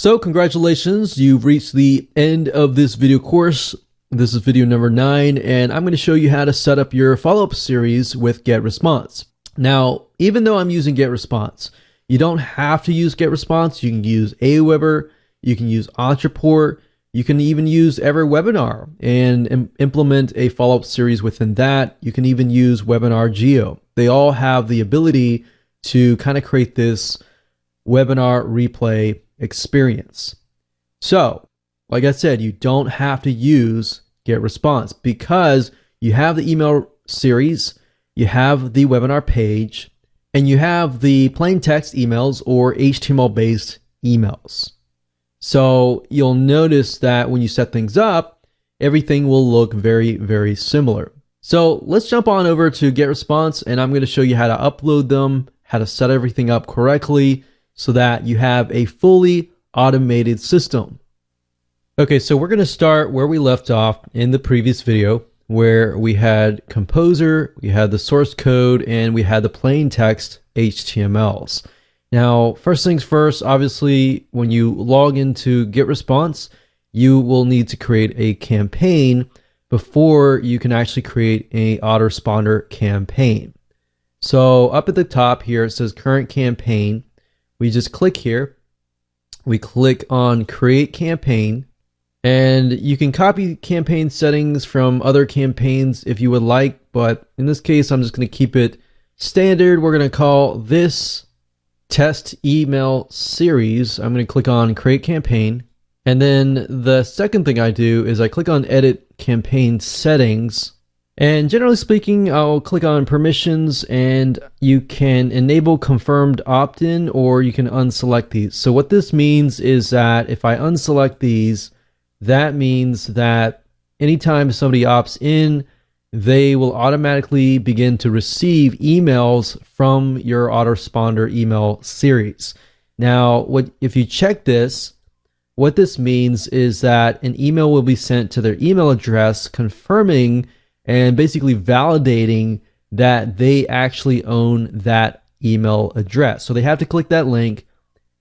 So congratulations, you've reached the end of this video course. This is video number 9, and I'm going to show you how to set up your follow-up series with GetResponse. Now, even though I'm using GetResponse, you don't have to use GetResponse. You can use Aweber, you can use Ontraport, you can even use EverWebinar and implement a follow-up series within that. You can even use Webinar Geo. They all have the ability to kind of create this webinar replay experience. So, like I said, you don't have to use GetResponse because you have the email series, you have the webinar page, and you have the plain text emails or HTML-based emails. So you'll notice that when you set things up, everything will look very, very similar. So let's jump on over to GetResponse, and I'm going to show you how to upload them, how to set everything up correctly, so that you have a fully automated system. Okay, so we're going to start where we left off in the previous video, where we had Composer, we had the source code, and we had the plain text HTMLs. Now, first things first, obviously, when you log into GetResponse, you will need to create a campaign before you can actually create a autoresponder campaign. So up at the top here, it says current campaign. We just click here, we click on create campaign, and you can copy campaign settings from other campaigns if you would like, but in this case, I'm just going to keep it standard. We're going to call this test email series. I'm going to click on create campaign, and then the second thing I do is I click on edit campaign settings. And generally speaking, I'll click on permissions, and you can enable confirmed opt-in or you can unselect these. So what this means is that if I unselect these, that means that anytime somebody opts in, they will automatically begin to receive emails from your autoresponder email series. Now, if you check this, what this means is that an email will be sent to their email address confirming and basically validating that they actually own that email address. So they have to click that link,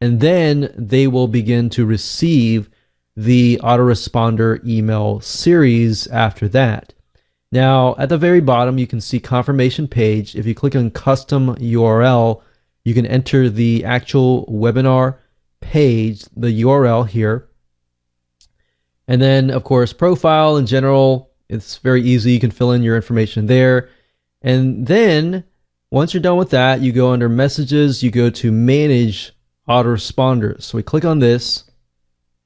and then they will begin to receive the autoresponder email series after that. Now, at the very bottom, you can see confirmation page. If you click on custom URL, you can enter the actual webinar page, the URL here. And then, of course, profile in general. It's very easy. You can fill in your information there. And then once you're done with that, you go under messages, you go to manage autoresponders. So we click on this,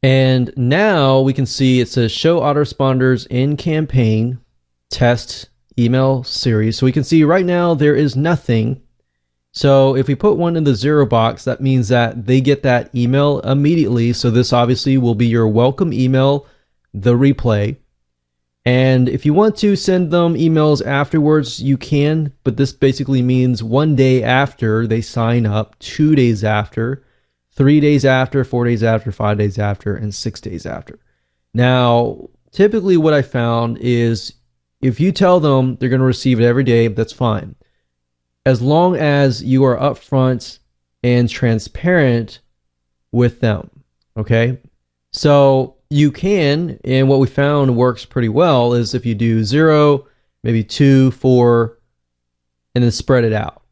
and now we can see it says show autoresponders in campaign test email series. So we can see right now there is nothing. So if we put one in the 0 box, that means that they get that email immediately. So this obviously will be your welcome email, the replay. And if you want to send them emails afterwards, you can, but this basically means 1 day after they sign up, 2 days after, 3 days after, 4 days after, 5 days after, and 6 days after. Now, typically what I found is if you tell them they're going to receive it every day, that's fine. As long as you are upfront and transparent with them, okay? So you can, and what we found works pretty well is if you do 0, maybe 2, 4, and then spread it out.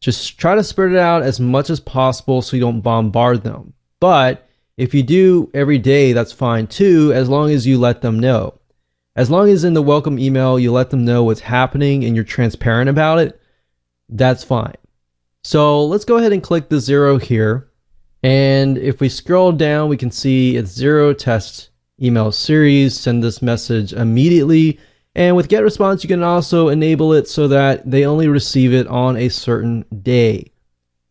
Just try to spread it out as much as possible so you don't bombard them. But if you do every day, that's fine too, as long as you let them know. As long as in the welcome email you let them know what's happening and you're transparent about it, that's fine. So let's go ahead and click the 0 here. And if we scroll down, we can see it's 0 test email series, send this message immediately. And with GetResponse, you can also enable it so that they only receive it on a certain day.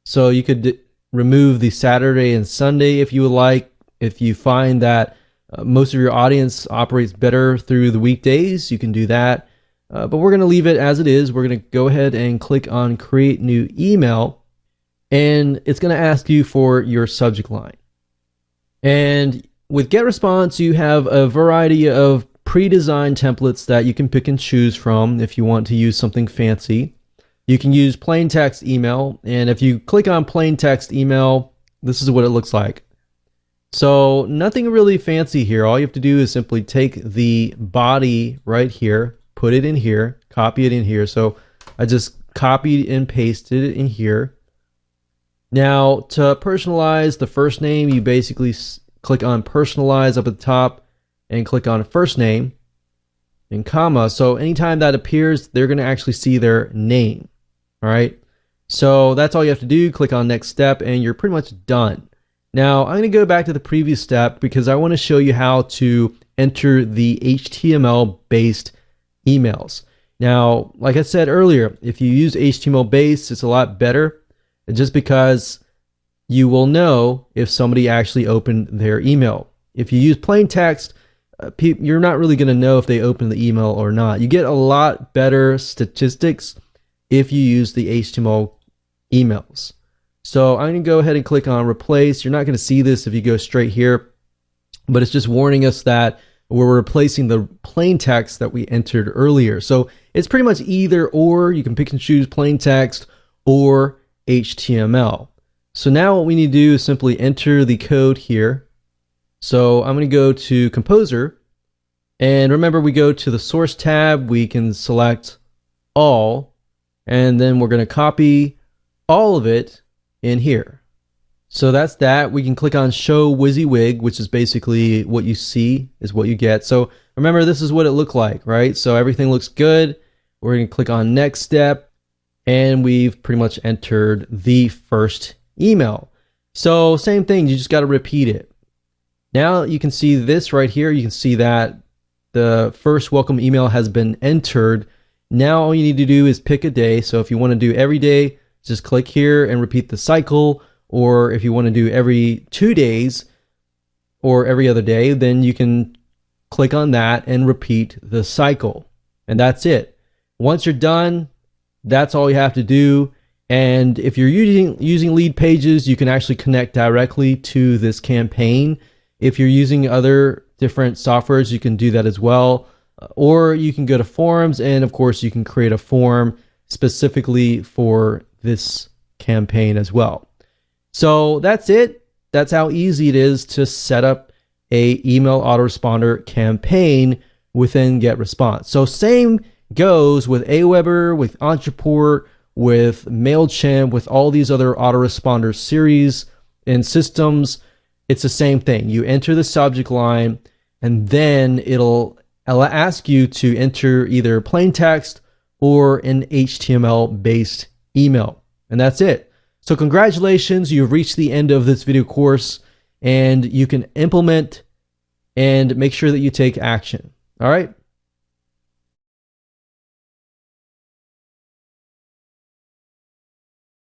So you could remove the Saturday and Sunday if you would like. If you find that most of your audience operates better through the weekdays, you can do that. But we're going to leave it as it is. We're going to go ahead and click on create new email. And it's going to ask you for your subject line. And with GetResponse, you have a variety of pre-designed templates that you can pick and choose from if you want to use something fancy. You can use plain text email, and if you click on plain text email, this is what it looks like. So nothing really fancy here. All you have to do is simply take the body right here, put it in here, copy it in here. So I just copied and pasted it in here. Now to personalize the first name, you basically click on personalize up at the top and click on first name and comma. So anytime that appears, they're going to actually see their name. All right. So that's all you have to do. Click on next step and you're pretty much done. Now I'm going to go back to the previous step because I want to show you how to enter the HTML based emails. Now, like I said earlier, if you use HTML based, it's a lot better just because you will know if somebody actually opened their email. If you use plain text, you're not really going to know if they opened the email or not. You get a lot better statistics if you use the HTML emails. So I'm going to go ahead and click on replace. You're not going to see this if you go straight here, but it's just warning us that we're replacing the plain text that we entered earlier. So it's pretty much either or. You can pick and choose plain text or HTML. So now what we need to do is simply enter the code here. So I'm going to go to Composer, and remember we go to the source tab, we can select all, and then we're going to copy all of it in here. So that's that. We can click on Show WYSIWYG, which is basically what you see is what you get. So remember, this is what it looked like, right? So everything looks good. We're going to click on Next Step, and we've pretty much entered the first email. So same thing, you just got to repeat it. Now you can see this right here. You can see that the first welcome email has been entered. Now all you need to do is pick a day. So if you want to do every day, just click here and repeat the cycle. Or if you want to do every 2 days or every other day, then you can click on that and repeat the cycle. And that's it. Once you're done, that's all you have to do. And if you're using lead pages, you can actually connect directly to this campaign. If you're using other different softwares, you can do that as well. Or you can go to forums, and of course you can create a form specifically for this campaign as well. So that's it. That's how easy it is to set up a email autoresponder campaign within GetResponse. So same goes with Aweber, with Ontraport, with MailChimp, with all these other autoresponder series and systems. It's the same thing. You enter the subject line, and then it'll ask you to enter either plain text or an HTML based email. And that's it. So congratulations, you've reached the end of this video course, and you can implement and make sure that you take action. All right.